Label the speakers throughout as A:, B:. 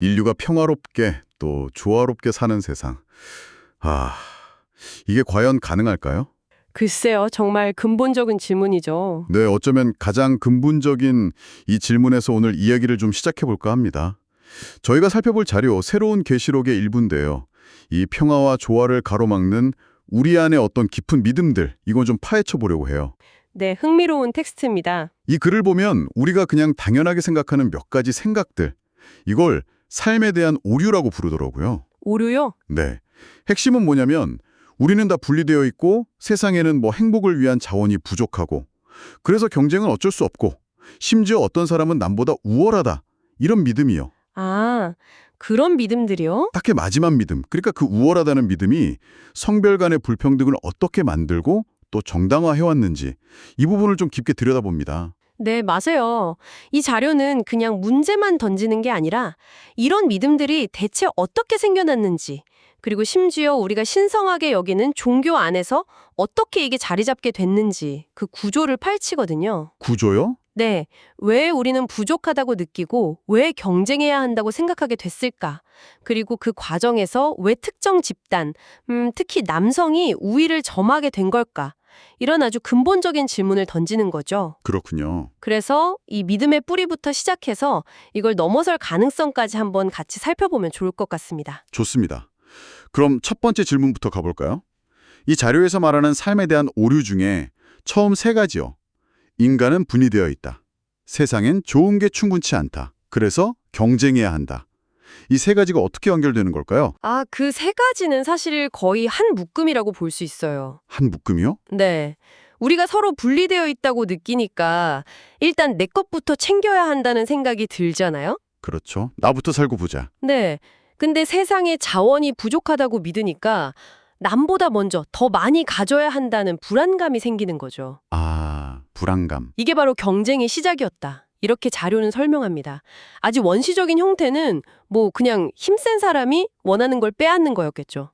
A: 인류가 평화롭게 또 조화롭게 사는 세상. 아, 이게 과연 가능할까요?
B: 글쎄요, 정말 근본적인 질문이죠.
A: 네, 어쩌면 가장 근본적인 이 질문에서 오늘 이야기를 좀 시작해 볼까 합니다. 저희가 살펴볼 자료, 새로운 계시록의 일부인데요. 이 평화와 조화를 가로막는 우리 안의 어떤 깊은 믿음들, 이건 좀 파헤쳐 보려고 해요.
B: 네, 흥미로운 텍스트입니다.
A: 이 글을 보면 우리가 그냥 당연하게 생각하는 몇 가지 생각들, 이걸 삶에 대한 오류라고 부르더라고요.
B: 오류요?
A: 네. 핵심은 뭐냐면 우리는 다 분리되어 있고 세상에는 뭐 행복을 위한 자원이 부족하고 그래서 경쟁은 어쩔 수 없고 심지어 어떤 사람은 남보다 우월하다. 이런 믿음이요.
B: 아, 그런 믿음들이요?
A: 딱히 마지막 믿음. 그러니까 그 우월하다는 믿음이 성별 간의 불평등을 어떻게 만들고 또 정당화해왔는지 이 부분을 좀 깊게 들여다봅니다.
B: 네, 맞아요. 이 자료는 그냥 문제만 던지는 게 아니라 이런 믿음들이 대체 어떻게 생겨났는지, 그리고 심지어 우리가 신성하게 여기는 종교 안에서 어떻게 이게 자리 잡게 됐는지 그 구조를 파헤치거든요.
A: 구조요?
B: 네, 왜 우리는 부족하다고 느끼고 왜 경쟁해야 한다고 생각하게 됐을까? 그리고 그 과정에서 왜 특정 집단, 특히 남성이 우위를 점하게 된 걸까? 이런 아주 근본적인 질문을 던지는 거죠.
A: 그렇군요.
B: 그래서 이 믿음의 뿌리부터 시작해서 이걸 넘어설 가능성까지 한번 같이 살펴보면 좋을 것 같습니다.
A: 좋습니다. 그럼 첫 번째 질문부터 가볼까요? 이 자료에서 말하는 삶에 대한 오류 중에 처음 세 가지요. 인간은 분리되어 있다. 세상엔 좋은 게 충분치 않다. 그래서 경쟁해야 한다. 이 세 가지가 어떻게 연결되는 걸까요?
B: 아, 그 세 가지는 사실 거의 한 묶음이라고 볼 수 있어요.
A: 한 묶음이요?
B: 네. 우리가 서로 분리되어 있다고 느끼니까 일단 내 것부터 챙겨야 한다는 생각이 들잖아요?
A: 그렇죠. 나부터 살고 보자.
B: 네. 근데 세상에 자원이 부족하다고 믿으니까 남보다 먼저 더 많이 가져야 한다는 불안감이 생기는 거죠.
A: 아, 불안감.
B: 이게 바로 경쟁의 시작이었다. 이렇게 자료는 설명합니다. 아주 원시적인 형태는 뭐 그냥 힘센 사람이 원하는 걸 빼앗는 거였겠죠.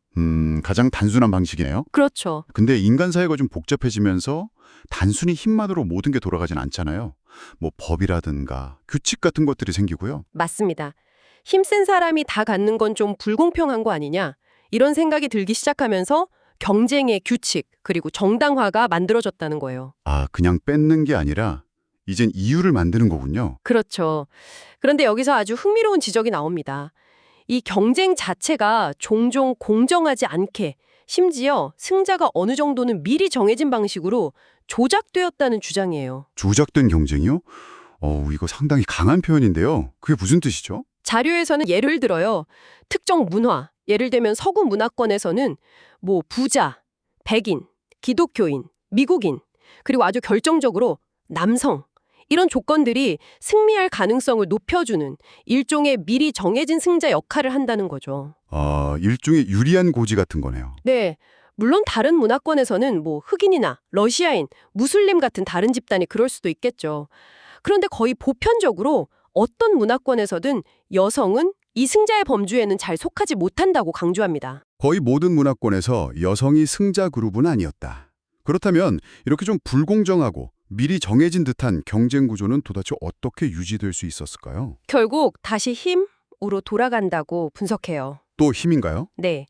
A: 가장 단순한 방식이네요.
B: 그렇죠.
A: 근데 인간 사회가 좀 복잡해지면서 단순히 힘만으로 모든 게 돌아가진 않잖아요. 뭐 법이라든가 규칙 같은 것들이 생기고요.
B: 맞습니다. 힘센 사람이 다 갖는 건 좀 불공평한 거 아니냐? 이런 생각이 들기 시작하면서 경쟁의 규칙, 그리고 정당화가 만들어졌다는 거예요.
A: 아, 그냥 뺏는 게 아니라 이젠 이유를 만드는 거군요.
B: 그렇죠. 그런데 여기서 아주 흥미로운 지적이 나옵니다. 이 경쟁 자체가 종종 공정하지 않게, 심지어 승자가 어느 정도는 미리 정해진 방식으로 조작되었다는 주장이에요.
A: 조작된 경쟁이요? 이거 상당히 강한 표현인데요. 그게 무슨 뜻이죠?
B: 자료에서는 예를 들어요. 특정 문화, 예를 들면 서구 문화권에서는 뭐 부자, 백인, 기독교인, 미국인, 그리고 아주 결정적으로 남성, 이런 조건들이 승리할 가능성을 높여주는 일종의 미리 정해진 승자 역할을 한다는 거죠.
A: 일종의 유리한 고지 같은 거네요.
B: 네. 물론 다른 문화권에서는 뭐 흑인이나 러시아인, 무슬림 같은 다른 집단이 그럴 수도 있겠죠. 그런데 거의 보편적으로 어떤 문화권에서든 여성은 이 승자의 범주에는 잘 속하지 못한다고 강조합니다.
A: 거의 모든 문화권에서 여성이 승자 그룹은 아니었다. 그렇다면 이렇게 좀 불공정하고 미리 정해진 듯한 경쟁 구조는 도대체 어떻게 유지될 수 있었을까요?
B: 결국 다시 힘으로 돌아간다고 분석해요.
A: 또 힘인가요?
B: 네.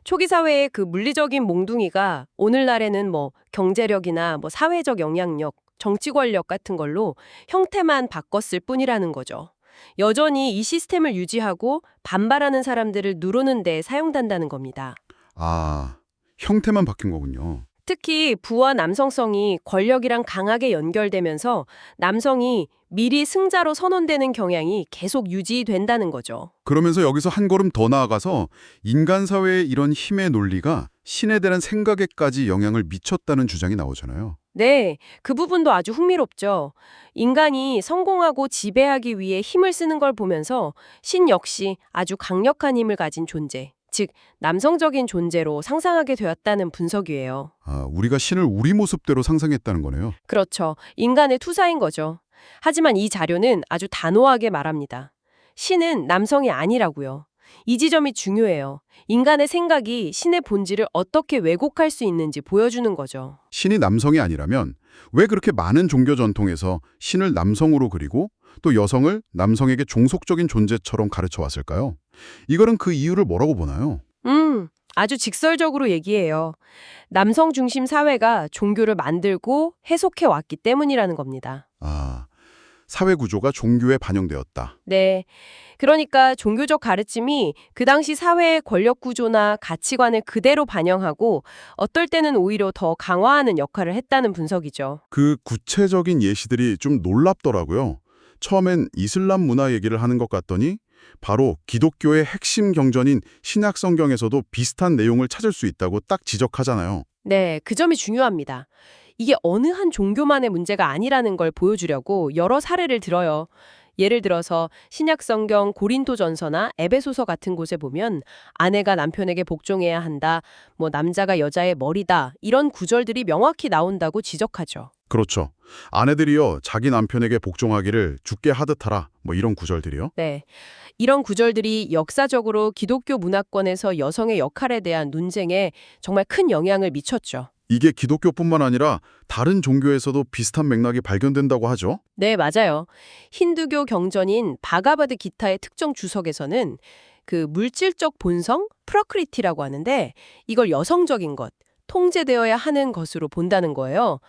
B: 초기 사회의 그 물리적인 몽둥이가 오늘날에는 뭐 경제력이나 뭐 사회적 영향력, 정치 권력 같은 걸로 형태만 바꿨을 뿐이라는 거죠. 여전히 이 시스템을 유지하고 반발하는 사람들을 누르는 데 사용된다는 겁니다.
A: 아, 형태만 바뀐 거군요.
B: 특히 부와 남성성이 권력이랑 강하게 연결되면서 남성이 미리 승자로 선언되는 경향이 계속 유지된다는 거죠.
A: 그러면서 여기서 한 걸음 더 나아가서 인간 사회의 이런 힘의 논리가 신에 대한 생각에까지 영향을 미쳤다는 주장이 나오잖아요.
B: 네, 그 부분도 아주 흥미롭죠. 인간이 성공하고 지배하기 위해 힘을 쓰는 걸 보면서 신 역시 아주 강력한 힘을 가진 존재, 즉 남성적인 존재로 상상하게 되었다는 분석이에요.
A: 아, 우리가 신을 우리 모습대로 상상했다는 거네요.
B: 그렇죠. 인간의 투사인 거죠. 하지만 이 자료는 아주 단호하게 말합니다. 신은 남성이 아니라고요. 이 지점이 중요해요. 인간의 생각이 신의 본질을 어떻게 왜곡할 수 있는지 보여주는 거죠.
A: 신이 남성이 아니라면 왜 그렇게 많은 종교 전통에서 신을 남성으로 그리고 또 여성을 남성에게 종속적인 존재처럼 가르쳐 왔을까요? 이거는 그 이유를 뭐라고 보나요?
B: 아주 직설적으로 얘기해요. 남성 중심 사회가 종교를 만들고 해석해 왔기 때문이라는 겁니다.
A: 아, 사회 구조가 종교에 반영되었다.
B: 네. 그러니까 종교적 가르침이 그 당시 사회의 권력 구조나 가치관을 그대로 반영하고 어떨 때는 오히려 더 강화하는 역할을 했다는 분석이죠.
A: 그 구체적인 예시들이 좀 놀랍더라고요. 처음엔 이슬람 문화 얘기를 하는 것 같더니 바로 기독교의 핵심 경전인 신약 성경에서도 비슷한 내용을 찾을 수 있다고 딱 지적하잖아요.
B: 네, 그 점이 중요합니다. 이게 어느 한 종교만의 문제가 아니라는 걸 보여주려고 여러 사례를 들어요. 예를 들어서 신약 성경 고린도전서나 에베소서 같은 곳에 보면 아내가 남편에게 복종해야 한다, 뭐 남자가 여자의 머리다 이런 구절들이 명확히 나온다고 지적하죠.
A: 그렇죠. 아내들이여 자기 남편에게 복종하기를 주께 하듯하라 뭐 이런 구절들이요.
B: 네. 이런 구절들이 역사적으로 기독교 문화권에서 여성의 역할에 대한 논쟁에 정말 큰 영향을 미쳤죠.
A: 이게 기독교뿐만 아니라 다른 종교에서도 비슷한 맥락이 발견된다고 하죠.
B: 네, 맞아요. 힌두교 경전인 바가바드 기타의 특정 주석에서는 그 물질적 본성, 프라크리티라고 하는데 이걸 여성적인 것, 통제되어야 하는 것으로 본다는 거예요.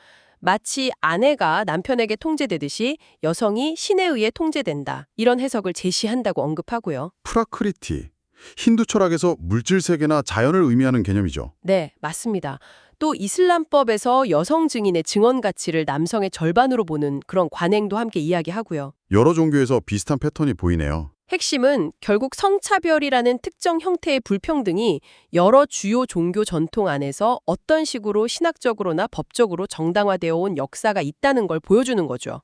B: 마치 아내가 남편에게 통제되듯이 여성이 신에 의해 통제된다. 이런 해석을 제시한다고 언급하고요.
A: 프라크리티. 힌두 철학에서 물질 세계나 자연을 의미하는 개념이죠.
B: 네, 맞습니다. 또 이슬람법에서 여성 증인의 증언 가치를 남성의 절반으로 보는 그런 관행도 함께 이야기하고요.
A: 여러 종교에서 비슷한 패턴이 보이네요.
B: 핵심은 결국 성차별이라는 특정 형태의 불평등이 여러 주요 종교 전통 안에서 어떤 식으로 신학적으로나 법적으로 정당화되어 온 역사가 있다는 걸 보여주는 거죠.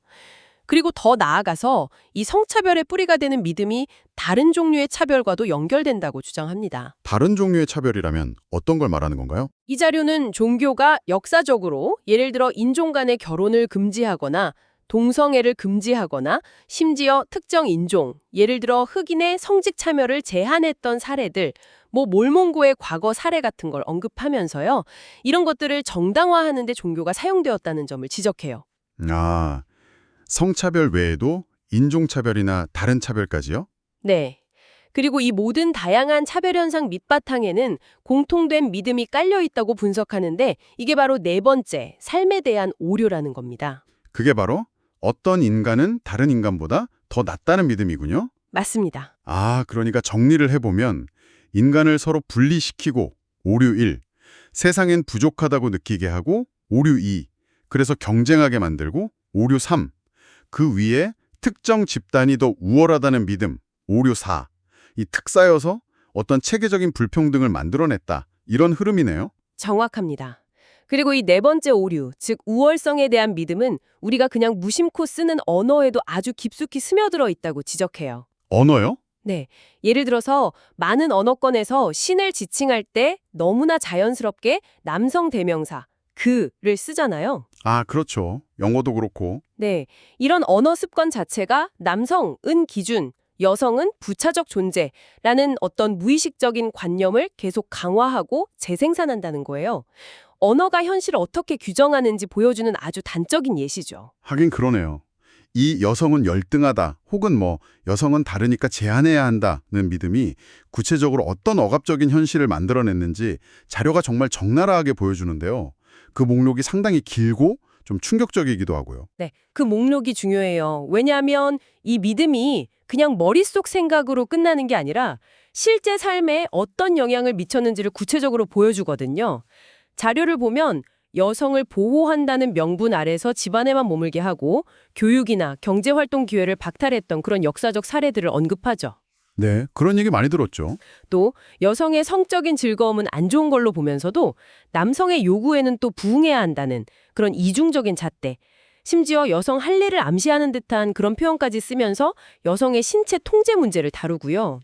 B: 그리고 더 나아가서 이 성차별의 뿌리가 되는 믿음이 다른 종류의 차별과도 연결된다고 주장합니다.
A: 다른 종류의 차별이라면 어떤 걸 말하는 건가요?
B: 이 자료는 종교가 역사적으로 예를 들어 인종 간의 결혼을 금지하거나 동성애를 금지하거나 심지어 특정 인종, 예를 들어 흑인의 성직 참여를 제한했던 사례들, 뭐 몰몬고의 과거 사례 같은 걸 언급하면서요. 이런 것들을 정당화하는 데 종교가 사용되었다는 점을 지적해요.
A: 아, 성차별 외에도 인종차별이나 다른 차별까지요?
B: 네. 그리고 이 모든 다양한 차별 현상 밑바탕에는 공통된 믿음이 깔려 있다고 분석하는데 이게 바로 네 번째, 삶에 대한 오류라는 겁니다.
A: 그게 바로 어떤 인간은 다른 인간보다 더 낫다는 믿음이군요.
B: 맞습니다.
A: 아, 그러니까 정리를 해보면 인간을 서로 분리시키고 오류 1, 세상엔 부족하다고 느끼게 하고 오류 2, 그래서 경쟁하게 만들고 오류 3, 그 위에 특정 집단이 더 우월하다는 믿음, 오류 4, 이 특사여서 어떤 체계적인 불평등을 만들어냈다. 이런 흐름이네요.
B: 정확합니다. 그리고 이 네 번째 오류, 즉 우월성에 대한 믿음은 우리가 그냥 무심코 쓰는 언어에도 아주 깊숙이 스며들어 있다고 지적해요.
A: 언어요?
B: 네, 예를 들어서 많은 언어권에서 신을 지칭할 때 너무나 자연스럽게 남성 대명사, 그를 쓰잖아요.
A: 아, 그렇죠. 영어도 그렇고.
B: 네, 이런 언어 습관 자체가 남성은 기준, 여성은 부차적 존재라는 어떤 무의식적인 관념을 계속 강화하고 재생산한다는 거예요. 언어가 현실을 어떻게 규정하는지 보여주는 아주 단적인 예시죠.
A: 하긴 그러네요. 이 여성은 열등하다 혹은 뭐 여성은 다르니까 제한해야 한다는 믿음이 구체적으로 어떤 억압적인 현실을 만들어냈는지 자료가 정말 적나라하게 보여주는데요. 그 목록이 상당히 길고 좀 충격적이기도 하고요.
B: 네, 그 목록이 중요해요. 왜냐하면 이 믿음이 그냥 머릿속 생각으로 끝나는 게 아니라 실제 삶에 어떤 영향을 미쳤는지를 구체적으로 보여주거든요. 자료를 보면 여성을 보호한다는 명분 아래서 집안에만 머물게 하고 교육이나 경제활동 기회를 박탈했던 그런 역사적 사례들을 언급하죠.
A: 네, 그런 얘기 많이 들었죠.
B: 또 여성의 성적인 즐거움은 안 좋은 걸로 보면서도 남성의 요구에는 또 부응해야 한다는 그런 이중적인 잣대, 심지어 여성 할례를 암시하는 듯한 그런 표현까지 쓰면서 여성의 신체 통제 문제를 다루고요.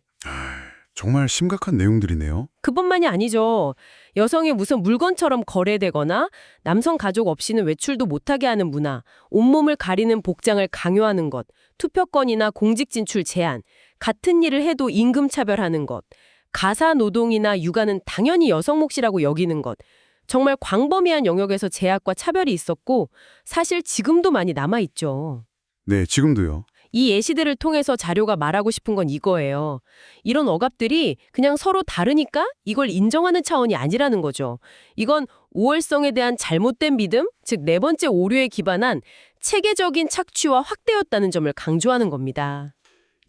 A: 정말 심각한 내용들이네요.
B: 그뿐만이 아니죠. 여성이 무슨 물건처럼 거래되거나 남성 가족 없이는 외출도 못하게 하는 문화, 온몸을 가리는 복장을 강요하는 것, 투표권이나 공직 진출 제한, 같은 일을 해도 임금 차별하는 것, 가사 노동이나 육아는 당연히 여성 몫이라고 여기는 것, 정말 광범위한 영역에서 제약과 차별이 있었고 사실 지금도 많이 남아있죠.
A: 네, 지금도요.
B: 이 예시들을 통해서 자료가 말하고 싶은 건 이거예요. 이런 억압들이 그냥 서로 다르니까 이걸 인정하는 차원이 아니라는 거죠. 이건 우월성에 대한 잘못된 믿음, 즉 네 번째 오류에 기반한 체계적인 착취와 확대였다는 점을 강조하는 겁니다.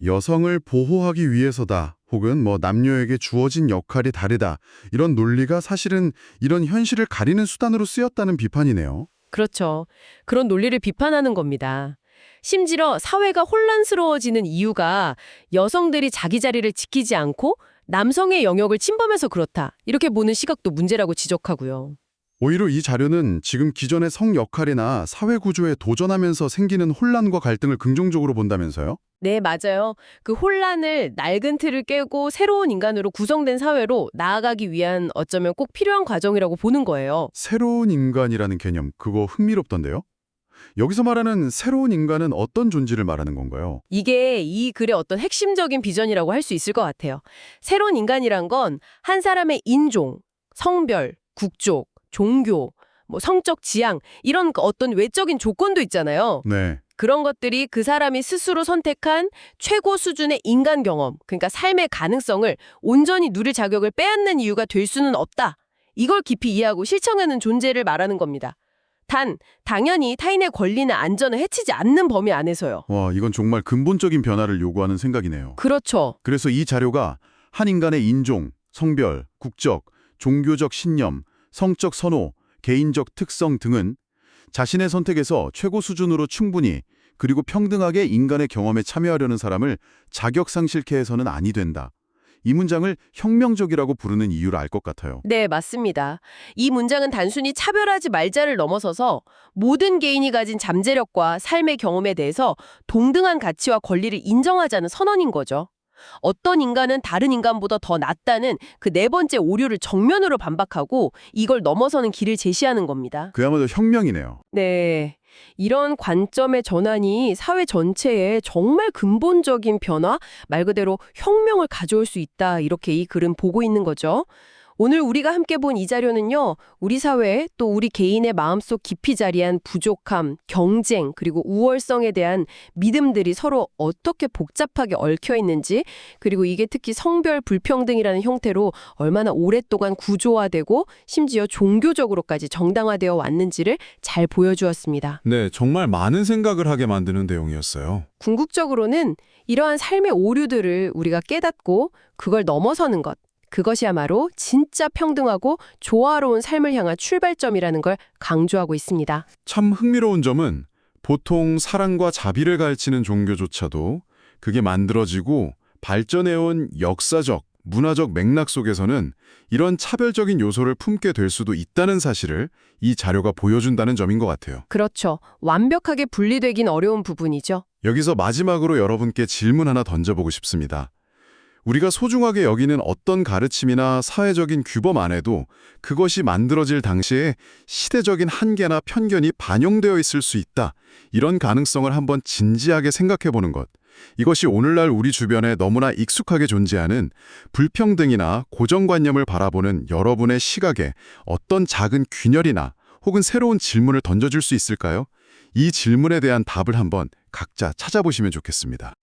A: 여성을 보호하기 위해서다. 혹은 남녀에게 주어진 역할이 다르다. 이런 논리가 사실은 이런 현실을 가리는 수단으로 쓰였다는 비판이네요.
B: 그렇죠. 그런 논리를 비판하는 겁니다. 심지어 사회가 혼란스러워지는 이유가 여성들이 자기 자리를 지키지 않고 남성의 영역을 침범해서 그렇다. 이렇게 보는 시각도 문제라고 지적하고요.
A: 오히려 이 자료는 지금 기존의 성 역할이나 사회 구조에 도전하면서 생기는 혼란과 갈등을 긍정적으로 본다면서요?
B: 네, 맞아요. 그 혼란을 낡은 틀을 깨고 새로운 인간으로 구성된 사회로 나아가기 위한 어쩌면 꼭 필요한 과정이라고 보는 거예요.
A: 새로운 인간이라는 개념, 그거 흥미롭던데요? 여기서 말하는 새로운 인간은 어떤 존재를 말하는 건가요?
B: 이게 이 글의 어떤 핵심적인 비전이라고 할 수 있을 것 같아요. 새로운 인간이란 건 한 사람의 인종, 성별, 국적, 종교, 성적 지향 이런 어떤 외적인 조건도 있잖아요.
A: 네.
B: 그런 것들이 그 사람이 스스로 선택한 최고 수준의 인간 경험, 그러니까 삶의 가능성을 온전히 누릴 자격을 빼앗는 이유가 될 수는 없다. 이걸 깊이 이해하고 실천하는 존재를 말하는 겁니다. 당연히 타인의 권리나 안전을 해치지 않는 범위 안에서요.
A: 와, 이건 정말 근본적인 변화를 요구하는 생각이네요.
B: 그렇죠.
A: 그래서 이 자료가 한 인간의 인종, 성별, 국적, 종교적 신념, 성적 선호, 개인적 특성 등은 자신의 선택에서 최고 수준으로 충분히 그리고 평등하게 인간의 경험에 참여하려는 사람을 자격상실케 해서는 아니 된다. 이 문장을 혁명적이라고 부르는 이유를 알 것 같아요.
B: 네, 맞습니다. 이 문장은 단순히 차별하지 말자를 넘어서서 모든 개인이 가진 잠재력과 삶의 경험에 대해서 동등한 가치와 권리를 인정하자는 선언인 거죠. 어떤 인간은 다른 인간보다 더 낫다는 그 네 번째 오류를 정면으로 반박하고 이걸 넘어서는 길을 제시하는 겁니다.
A: 그야말로 혁명이네요.
B: 네. 이런 관점의 전환이 사회 전체에 정말 근본적인 변화, 말 그대로 혁명을 가져올 수 있다. 이렇게 이 글은 보고 있는 거죠. 오늘 우리가 함께 본 이 자료는요, 우리 사회 또 우리 개인의 마음속 깊이 자리한 부족함, 경쟁, 그리고 우월성에 대한 믿음들이 서로 어떻게 복잡하게 얽혀 있는지, 그리고 이게 특히 성별 불평등이라는 형태로 얼마나 오랫동안 구조화되고 심지어 종교적으로까지 정당화되어 왔는지를 잘 보여주었습니다.
C: 네, 정말 많은 생각을 하게 만드는 내용이었어요.
B: 궁극적으로는 이러한 삶의 오류들을 우리가 깨닫고 그걸 넘어서는 것, 그것이야말로 진짜 평등하고 조화로운 삶을 향한 출발점이라는 걸 강조하고 있습니다.
C: 참 흥미로운 점은 보통 사랑과 자비를 가르치는 종교조차도 그게 만들어지고 발전해온 역사적, 문화적 맥락 속에서는 이런 차별적인 요소를 품게 될 수도 있다는 사실을 이 자료가 보여준다는 점인 것 같아요.
B: 그렇죠. 완벽하게 분리되긴 어려운 부분이죠.
C: 여기서 마지막으로 여러분께 질문 하나 던져보고 싶습니다. 우리가 소중하게 여기는 어떤 가르침이나 사회적인 규범 안에도 그것이 만들어질 당시에 시대적인 한계나 편견이 반영되어 있을 수 있다. 이런 가능성을 한번 진지하게 생각해보는 것. 이것이 오늘날 우리 주변에 너무나 익숙하게 존재하는 불평등이나 고정관념을 바라보는 여러분의 시각에 어떤 작은 균열이나 혹은 새로운 질문을 던져줄 수 있을까요? 이 질문에 대한 답을 한번 각자 찾아보시면 좋겠습니다.